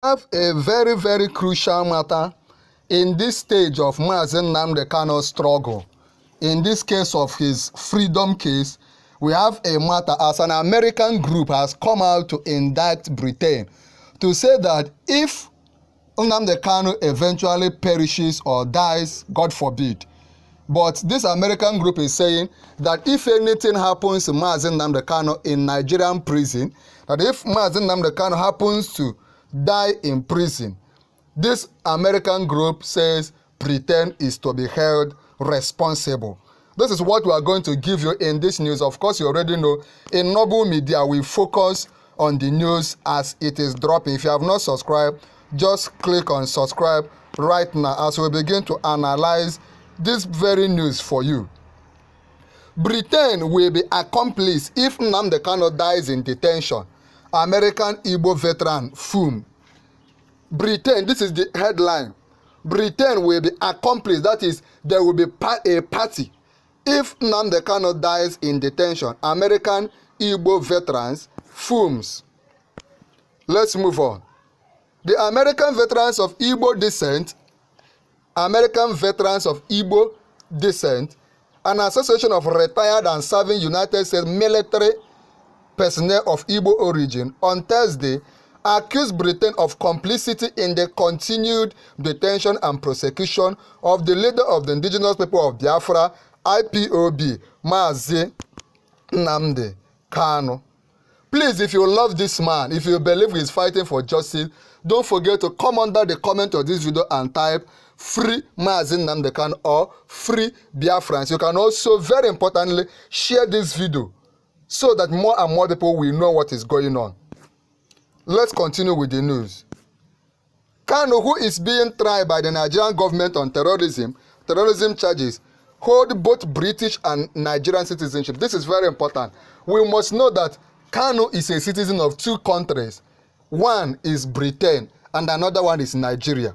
Have a very, very crucial matter in this stage of Mazi Nnamdi Kanu's struggle. In this case of his freedom case, we have a matter as an American group has come out to indict Britain to say that if Nnamdi Kanu eventually perishes or dies, God forbid, but this American group is saying that if anything happens to Mazi Nnamdi Kanu in Nigerian prison, that if Mazi Nnamdi Kanu happens to die in prison, this American group says Britain is to be held responsible. This is what we are going to give you in this news. Of course, you already know, in Noble Media, we focus on the news as it is dropping. If you have not subscribed, just click on subscribe right now as we begin to analyze this very news for you. Britain will be accomplice if Nnamdi Kanu dies in detention. American Igbo veteran FUM. Britain, this is the headline. Britain will be accomplice, that is, there will be a party if Nnamdi Kanu dies in detention. American Igbo veterans FUMs. Let's move on. The American Veterans of Igbo Descent, an association of retired and serving United States military personnel of Igbo origin, on Thursday accused Britain of complicity in the continued detention and prosecution of the leader of the indigenous people of Biafra, IPOB, Mazi Nnamdi Kanu. Please, if you love this man, if you believe he is fighting for justice, don't forget to come under the comment of this video and type free Mazi Nnamdi Kanu or free Biafrans. You can also, very importantly, share this video so that more and more people will know what is going on. Let's continue with the news. Kanu, who is being tried by the Nigerian government on terrorism charges, hold both British and Nigerian citizenship. This is very important. We must know that Kanu is a citizen of two countries. One is Britain and another one is Nigeria.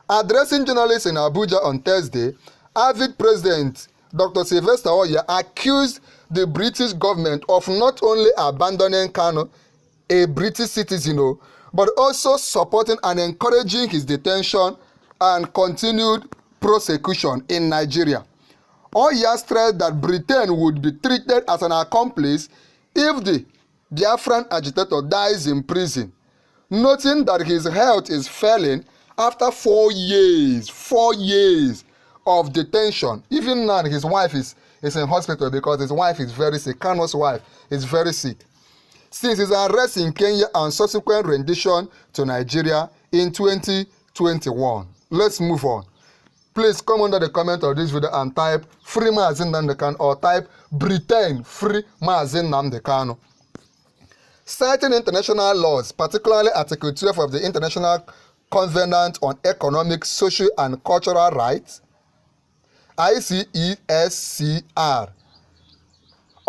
Addressing journalists in Abuja on Thursday, AVID President Dr. Sylvester Oya accused the British government of not only abandoning Kanu, a British citizen, but also supporting and encouraging his detention and continued prosecution in Nigeria. Oya stressed that Britain would be treated as an accomplice if the Biafran agitator dies in prison, noting that his health is failing after 4 years of detention. Even now, his wife is in hospital because his wife is very sick. Kanu's wife is very sick. Since his arrest in Kenya and subsequent rendition to Nigeria in 2021. Let's move on. Please come under the comment of this video and type free Mazi Nnamdi Kanu or type Britain free Mazi Nnamdi Kanu. Citing international laws, particularly Article 12 of the International Covenant on Economic, Social and Cultural Rights, ICESCR,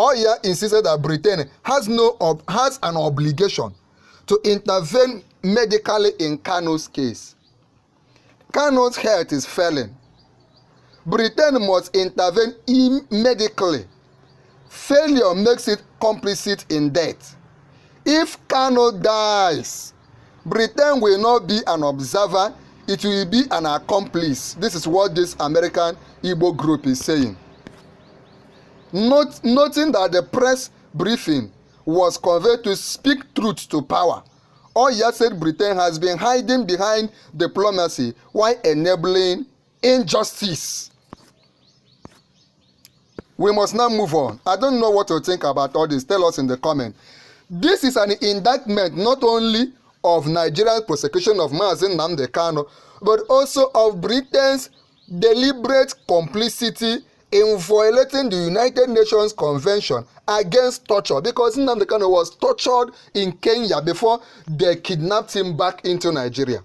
Oya insisted that Britain has an obligation to intervene medically in Kanu's case. Kanu's health is failing. Britain must intervene medically. Failure makes it complicit in death. If Kanu dies, Britain will not be an observer, it will be an accomplice. This is what this American Igbo group is saying. Noting that the press briefing was conveyed to speak truth to power, Oya said Britain has been hiding behind diplomacy while enabling injustice. We must now move on. I don't know what to think about all this. Tell us in the comment. This is an indictment not only of Nigeria's prosecution of Mazi Nnamdi Kanu, but also of Britain's deliberate complicity in violating the United Nations Convention against torture, because Nnamdi Kanu was tortured in Kenya before they kidnapped him back into Nigeria.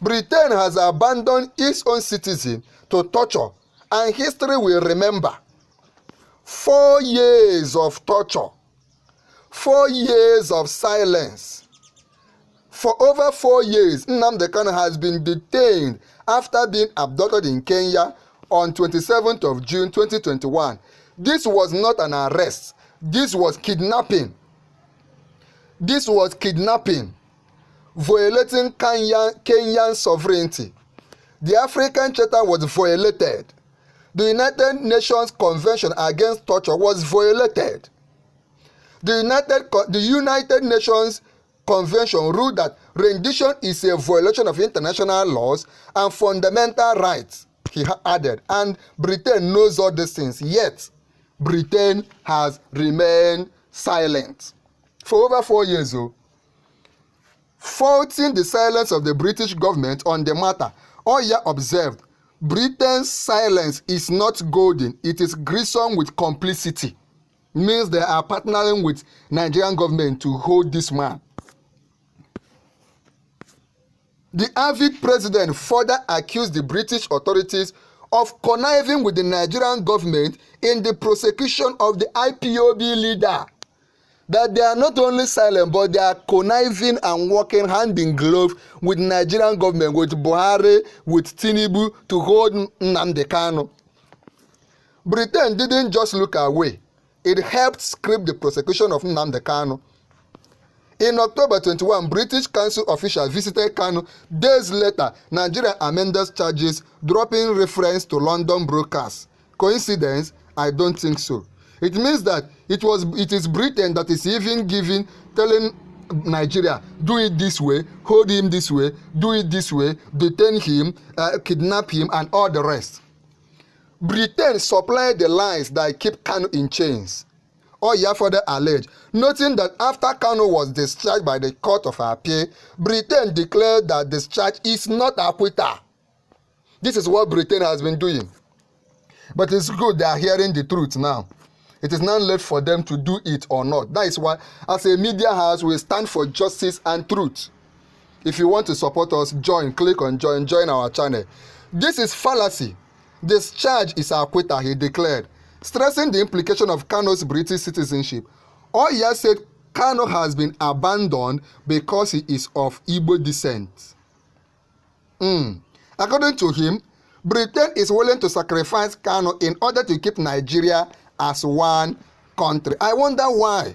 Britain has abandoned its own citizens to torture, and history will remember 4 years of torture, 4 years of silence. For over 4 years, Nnamdi Kanu has been detained after being abducted in Kenya on 27th of June 2021. This was not an arrest. This was kidnapping. violating Kenyan sovereignty. The African Charter was violated. The United Nations Convention Against Torture was violated. The United Nations Convention ruled that rendition is a violation of international laws and fundamental rights, he added. And Britain knows all these things, yet Britain has remained silent for over 4 years. Faulting the silence of the British government on the matter, Oya observed, Britain's silence is not golden, it is gruesome with complicity. Means they are partnering with Nigerian government to hold this man. The avid president further accused the British authorities of conniving with the Nigerian government in the prosecution of the IPOB leader. That they are not only silent, but they are conniving and working hand in glove with Nigerian government, with Buhari, with Tinubu to hold Nnamdi Kanu. Britain didn't just look away. It helped script the prosecution of Nnamdi Kanu. In October 21, British Council officials visited Kanu. Days later, Nigeria amended charges, dropping reference to London broadcasts. Coincidence? I don't think so. It means that it is Britain that is even telling Nigeria, do it this way, hold him this way, do it this way, detain him, kidnap him, and all the rest. Britain supplied the lines that keep Kanu in chains. Oya further alleged, noting that after Kanu was discharged by the Court of Appeal, Britain declared that discharge is not acquittal. This is what Britain has been doing. But it's good they are hearing the truth now. It is not late for them to do it or not. That is why, as a media house, we stand for justice and truth. If you want to support us, click on join our channel. This is fallacy. This charge is acquittal, he declared, stressing the implication of Kanu's British citizenship. Oya said Kanu has been abandoned because he is of Igbo descent. According to him, Britain is willing to sacrifice Kanu in order to keep Nigeria as one country. I wonder why.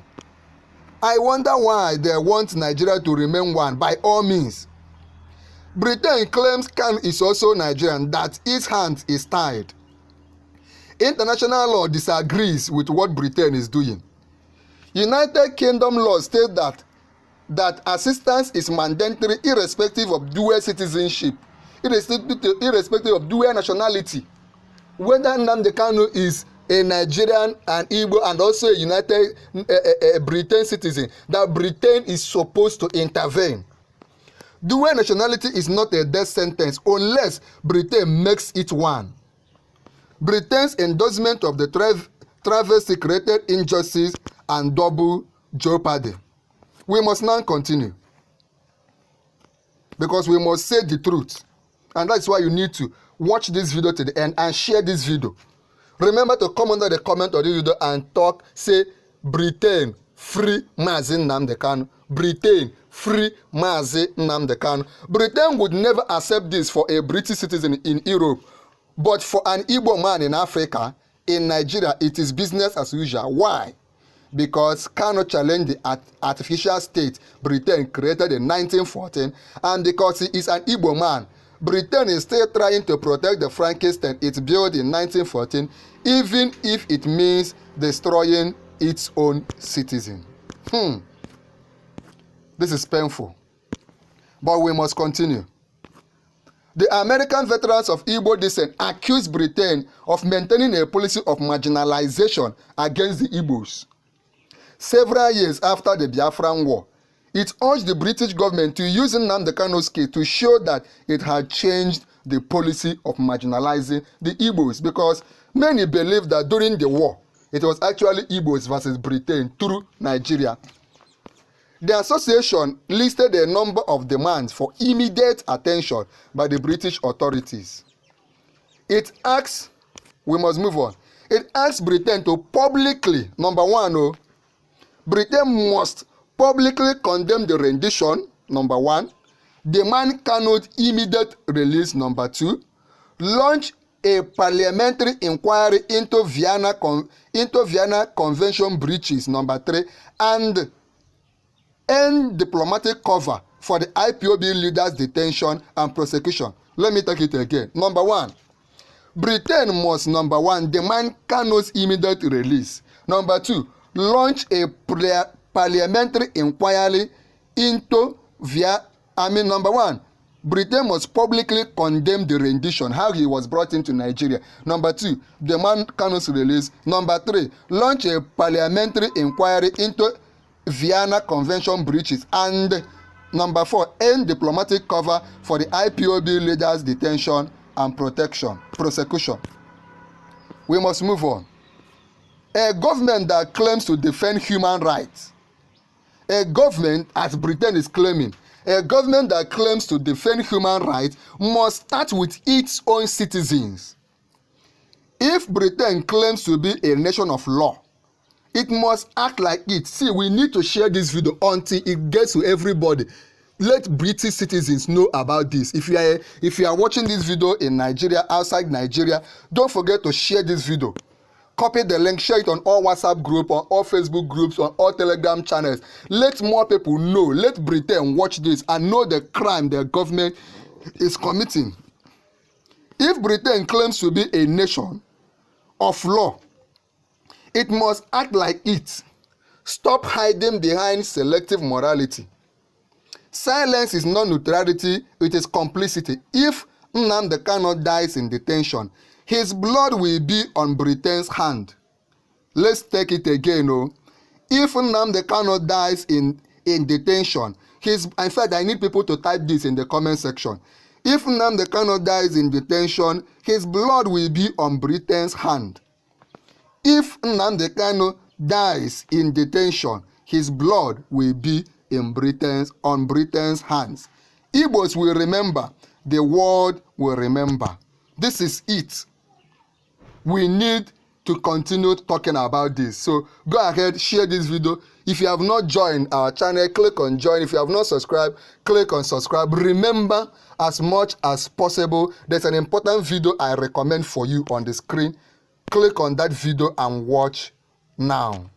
I wonder why they want Nigeria to remain one by all means. Britain claims Kanu is also Nigerian, that his hand is tied. International law disagrees with what Britain is doing. United Kingdom law states that assistance is mandatory irrespective of dual citizenship, irrespective of dual nationality. Whether Nnamdi Kanu is a Nigerian and Igbo and also a United Britain citizen, that Britain is supposed to intervene. Dual nationality is not a death sentence unless Britain makes it one. Britain's endorsement of the travesty created injustice and double jeopardy. We must now continue, because we must say the truth, and that's why you need to watch this video to the end and share this video. Remember to come under the comment of this video and talk, say, Britain, free Mazi Nnamdi Kanu. Britain, free Mazi Nnamdi Kanu. Britain would never accept this for a British citizen in Europe, but for an Igbo man in Africa, in Nigeria, it is business as usual. Why? Because Kanu challenged the artificial state Britain created in 1914, and because he is an Igbo man, Britain is still trying to protect the Frankenstein it built in 1914, even if it means destroying its own citizen. This is painful, but we must continue. The American veterans of Igbo descent accused Britain of maintaining a policy of marginalization against the Igbos. Several years after the Biafran War, it urged the British government to use Nnamdi Kanu's case to show that it had changed the policy of marginalizing the Igbos, because many believed that during the war, it was actually Igbos versus Britain through Nigeria. The association listed a number of demands for immediate attention by the British authorities. It asks, we must move on, it asks Britain to publicly, number one, Britain must publicly condemn the rendition, number one, demand Kanu's immediate release, number two, launch a parliamentary inquiry into Vienna Convention breaches, number three, and end diplomatic cover for the IPOB leaders' detention and prosecution. Let me take it again. Number one, Britain must, number one, demand Kanu's immediate release. Number two, launch a parliamentary inquiry into number one, Britain must publicly condemn the rendition, how he was brought into Nigeria. Number two, demand Kanu's release. Number three, launch a parliamentary inquiry into Vienna Convention breaches. And number four, end diplomatic cover for the IPOB leaders' detention and prosecution. We must move on. A government that claims to defend human rights, a government, as Britain is claiming, a government that claims to defend human rights must start with its own citizens. If Britain claims to be a nation of law, it must act like it. See, we need to share this video until it gets to everybody. Let British citizens know about this. If you are watching this video in Nigeria, outside Nigeria, don't forget to share this video. Copy the link, share it on all WhatsApp groups, on all Facebook groups, on all Telegram channels. Let more people know. Let Britain watch this and know the crime their government is committing. If Britain claims to be a nation of law, it must act like it. Stop hiding behind selective morality. Silence is not neutrality, it is complicity. If Nnamdi Kanu dies in detention, his blood will be on Britain's hand. Let's take it again. If Nnamdi Kanu dies in detention, in fact, I need people to type this in the comment section. If Nnamdi Kanu dies in detention, his blood will be on Britain's hand. If Nnamdi Kanu dies in detention, his blood will be on Britain's hands. Igbos will remember, the world will remember. This is it. We need to continue talking about this. So go ahead, share this video. If you have not joined our channel, click on join. If you have not subscribed, click on subscribe. Remember, as much as possible, there's an important video I recommend for you on the screen. Click on that video and watch now.